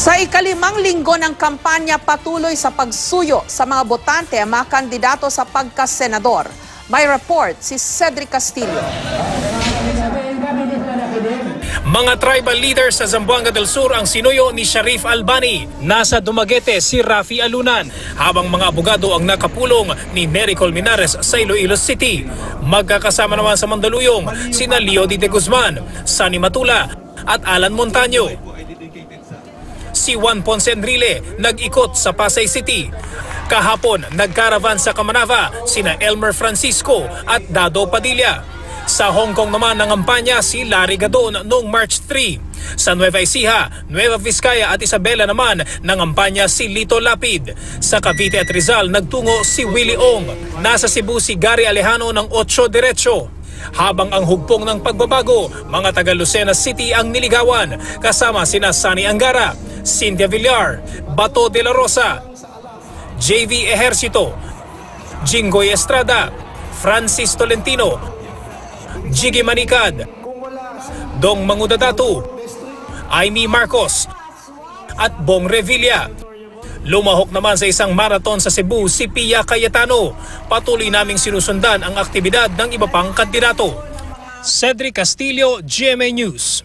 Sa ikalimang linggo ng kampanya, patuloy sa pagsuyo sa mga botante ang mga kandidato sa pagkasenador. May report si Cedric Castillo. Mga tribal leaders sa Zamboanga del Sur ang sinuyo ni Sharif Albani. Nasa Dumaguete si Rafi Alunan, habang mga abogado ang nakapulong ni Mary Colmenares sa Iloilo City. Magkakasama naman sa Mandaluyong sina Leo de Guzman, Sunny Matula at Alan Montaño. Si Juan Ponce Enrile nag-ikot sa Pasay City. Kahapon nagkaravan sa Camanava sina Elmer Francisco at Dado Padilla. Sa Hong Kong naman nangampanya si Larry Gadon noong March 3. Sa Nueva Ecija, Nueva Vizcaya at Isabela naman nangampanya si Lito Lapid. Sa Cavite at Rizal nagtungo si Willie Ong. Nasa Cebu si Gary Alejano ng 8 Diretso. Habang ang hugpong ng pagbabago, mga taga Lucena City ang niligawan kasama sina Sunny Angara, Cynthia Villar, Bato de la Rosa, JV Ejercito, Jinggoy Estrada, Francis Tolentino, Jiggy Manicad, Dong Mangudadatu, Aimee Marcos at Bong Revilla. Lumahok naman sa isang marathon sa Cebu si Pia Cayetano. Patuloy naming sinusundan ang aktibidad ng iba pang kandidato. Cedric Castillo, GMA News.